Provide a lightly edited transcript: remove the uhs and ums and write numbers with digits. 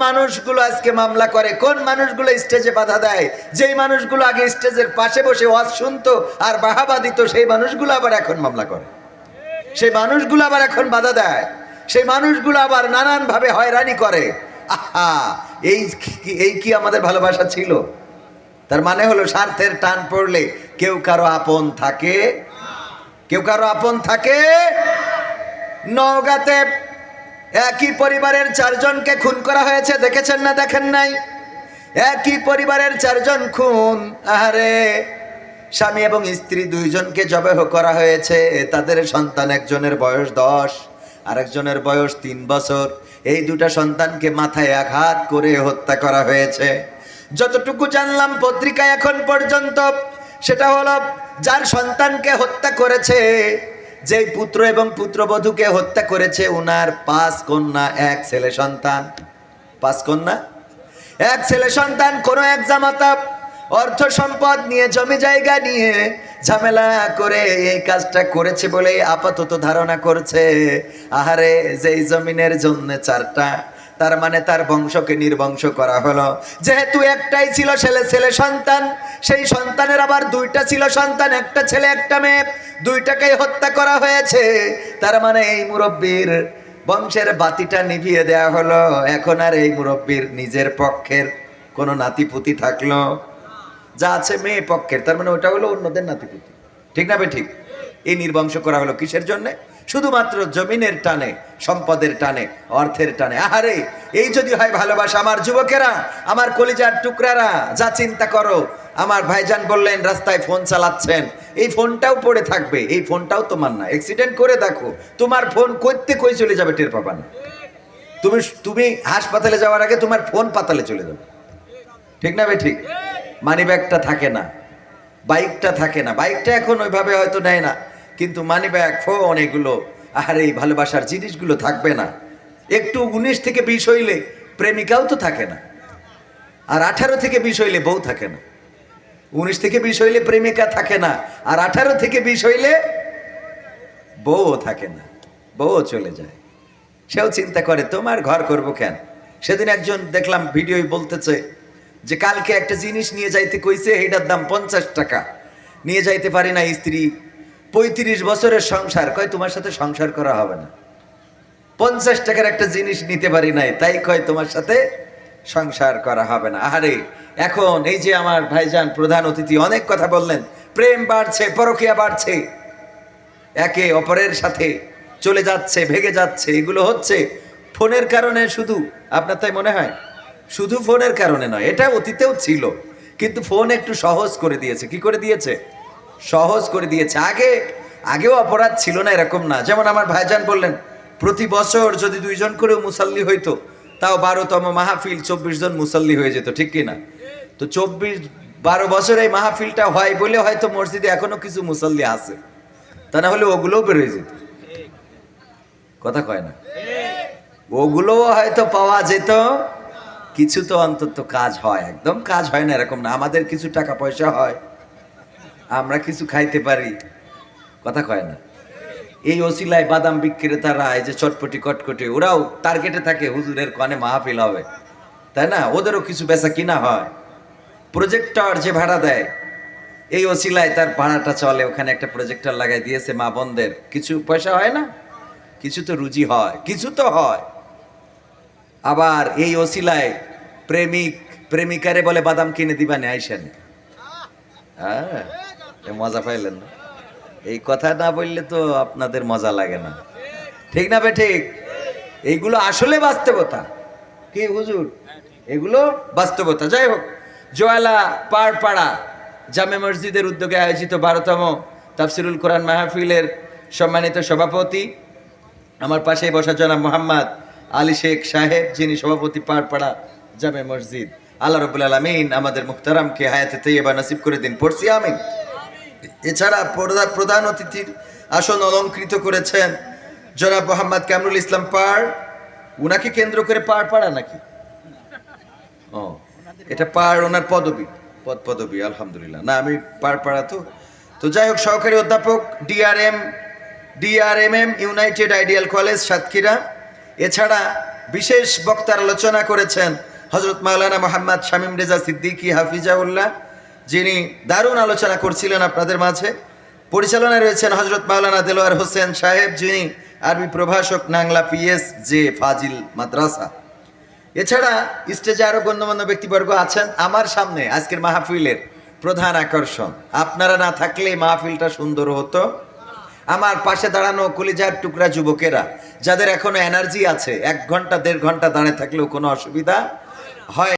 মানুষগুলো আজকে মামলা করে, কোন মানুষগুলো স্টেজে বাধা দেয়? যেই মানুষগুলো আগে স্টেজের পাশে বসে ওয়াজ শুনতো আর বাহাবা দিত, সেই মানুষগুলো আবার এখন মামলা করে, সেই মানুষগুলো আবার এখন বাধা দেয়, সেই মানুষগুলো আবার নানানভাবে হয়রানি করে। আহা, এই কি আমাদের ভালোবাসা ছিল? তার মানে হলো স্বার্থের টান পড়লে কেউ কারো আপন থাকে, কেউ কারো আপন থাকে। নওগাঁতে একই পরিবারের 4 জনকে খুন করা হয়েছে, দেখেছেন না দেখেন নাই? একই পরিবারের 4 জন খুন। আরে, স্বামী এবং স্ত্রী 2 জনকে জবাহ করা হয়েছে। তাদের সন্তান, একজনের বয়স 10, আরেকজনের বয়স 3 বছর। এই 2টা সন্তানকে মাথায় আঘাত করে হত্যা করা হয়েছে। যতটুকু জানলাম পত্রিকায় এখন পর্যন্ত, সেটা হলো যার সন্তানকে হত্যা করেছে, যেই পুত্র এবং পুত্রবধূকে হত্যা করেছে, উনার 5 কন্যা 1 ছেলে সন্তান। 5 কন্যা 1 ছেলে সন্তান। কোনো এক জামাতা অর্থ সম্পদ নিয়ে, জমি জায়গা নিয়ে ঝামেলা করে এই কাজটা করেছে বলে আপাতত ধারণা করছে। আহারে, যেই জমিনের জন্য 4টা, তার মানে তার বংশকে নির্বংশ করা হলো। যেহেতু একটাই ছিল ছেলে সন্তান, সেই সন্তানের আবার 2টা ছিল সন্তান, একটা ছেলে একটা মেয়ে, 2টাকেই হত্যা করা হয়েছে। তার মানে এই মুরব্বীর বংশের বাতিটা নিভিয়ে দেয়া হলো। এখন আর এই মুরব্বীর নিজের পক্ষের কোনো নাতিপুতি থাকলো? যা আছে মেয়ে পক্ষের, তার মানে ওটা হলো অন্যদের নাতিপুতি। ঠিক না বে ঠিক? এই নির্বংশ করা হলো কিসের জন্যে? শুধুমাত্র জমিনের টানে, সম্পদের টানে, অর্থের টানে। আহারে, এই যদি হয় ভালোবাসা, আমার যুবকেরা, আমার কলিজার টুকরারা, যা চিন্তা করো। আমার ভাইজান বললেন রাস্তায় ফোন চালাচ্ছেন, এই ফোনটাও পড়ে থাকবে, এই ফোনটাও তোমার না। অ্যাক্সিডেন্ট করে দেখো, তোমার ফোন কই চলে যাবে টের পাবা না। তুমি হাসপাতালে যাওয়ার আগে তোমার ফোন পাতালে চলে যাবে। ঠিক না বে ঠিক? মানি ব্যাগটা থাকে না, বাইকটা থাকে না। বাইকটা এখন ওইভাবে হয়তো নেয় না, কিন্তু মানি ব্যাগ, ফোন, এগুলো, আর এই ভালোবাসার জিনিসগুলো থাকবে না। একটু 19 থেকে 20 হইলে প্রেমিকাও তো থাকে না, আর 18 থেকে 20 হইলে বউ থাকে না। 19 থেকে 20 হইলে প্রেমিকা থাকে না, আর 18 থেকে 20 হইলে বউও থাকে না, বউও চলে যায়। সেও চিন্তা করে তোমার ঘর করব কেন। সেদিন একজন দেখলাম ভিডিওই বলতেছে যে কালকে একটা জিনিস নিয়ে যাইতে কইছে, এটার দাম 50 টাকা, নিয়ে যাইতে পারি না। স্ত্রী 35 বছরের সংসার, কয় তোমার সাথে সংসার করা হবে না। 50 টাকার একটা জিনিস নিতে পারি নাই, তাই কয় তোমার সাথে সংসার করা হবে না। আরে, এখন এই যে আমার ভাইজান প্রধান অতিথি অনেক কথা বললেন, প্রেম বাড়ছে, পরকীয়া বাড়ছে, একে অপরের সাথে চলে যাচ্ছে, ভেগে যাচ্ছে। এগুলো হচ্ছে ফোনের কারণে শুধু? আপনার তাই মনে হয়? শুধু ফোনের কারণে নয়, এটা অতীতেও ছিল, কিন্তু ফোন একটু সহজ করে দিয়েছে। কি করে দিয়েছে? সহজ করে দিয়েছে। আগেও অপরাধ ছিল না এরকম না। যেমন আমার ভাইজান বললেন, প্রতি বছর যদি 2 জন করেও মুসাল্লি হইতো, তাও 12তম মাহফিল 24 জন মুসাল্লি হয়ে যেত। ঠিক কিনা? তো 12 বছর এই মাহফিলটা হয় বলে হয়তো মসজিদে এখনো কিছু মুসাল্লি আছে, তা না হলে ওগুলোও বেরোয় যেত। কথা কয় না? ওগুলোও হয়তো পাওয়া যেত। কিছু তো অন্তত কাজ হয়, একদম কাজ হয় না এরকম না। আমাদের কিছু টাকা পয়সা হয়, আমরা কিছু খাইতে পারি। কথা কয় না? এই ওসিলায় বাদাম বিক্রেতারা, এই যে চটপটি কটকটি, ওরাও টার্গেটে থাকে হুজুরের কানে মাহফিল হবে, তাই না? ওদেরও কিছু বেচা কিনা হয়। প্রজেক্টর যে ভাড়া দেয়, এই ওসিলায় তার ভাড়াটা চলে। ওখানে একটা প্রজেক্টর লাগাই দিয়েছে, মা বোনদের কিছু পয়সা হয় না, কিছু তো রুজি হয়, কিছু তো হয়। আবার এই ওসিলায় প্রেমিকারে বলে বাদাম কিনে দিবা না, আইসেন। হ্যাঁ, মজা পাইলেন না? এই কথা না বললে তো আপনাদের মজা লাগে না। ঠিক না বে ঠিক? এইগুলো আসলে বাস্তবতা। কি হুজুর? এগুলো বাস্তবতা। যাই হোক, জোয়ালা পাড়পাড়া জামে মসজিদের উদ্যোগে আয়োজিত 12তম তাফসিরুল কোরআন মাহফিলের সম্মানিত সভাপতি, আমার পাশেই বসা জনাব মোহাম্মদ আলী শেখ সাহেব, যিনি সভাপতি পাড়পাড়া জামে মসজিদ। আল্লাহ রাব্বুল আলামিন আমাদের মুহতারামকে হায়াতে তাইয়্যিবা নসিব করে দিন, পড়ছি আমিন। এছাড়া প্রধান অতিথির আসন অলঙ্কৃত করেছেন জনাব মোহাম্মদ কামরুল ইসলাম পাড়। উনাকে কেন্দ্র করে পাড়পাড়া নাকি? ও, এটা পাড় ওনার পদবী। আলহামদুলিল্লাহ। না, আমি পাড়পাড়া তো যাই হোক, সহকারী অধ্যাপক ডিআরএমএম ইউনাইটেড আইডিয়াল কলেজ সাতক্ষীরা। এছাড়া বিশেষ বক্তার আলোচনা করেছেন হযরত মাওলানা মোহাম্মদ শামীম রেজা সিদ্দিকী হাফিজাউল্লাহ, যিনি দারুণ আলোচনা করছিলেন আপনাদের মাঝে। পরিচালনায় রয়েছেন হযরত মাওলানা দেলোয়ার হোসেন সাহেব, যিনি আরবি প্রভাষক, নাংলা PSJ ফাজিল মাদ্রাসা। এছাড়া স্টেজে আরো গণ্যমান্য ব্যক্তিবর্গ আছেন। আমার সামনে আজকের মাহফিলের প্রধান আকর্ষণ, আপনারা না থাকলে মাহফিলটা সুন্দর হতো। আমার পাশে দাঁড়ানো কলিজার টুকরা যুবকেরা, যাদের এখনো এনার্জি আছে, 1 ঘন্টা 1.5 ঘন্টা দাঁড়িয়ে থাকলেও কোনো অসুবিধা হয়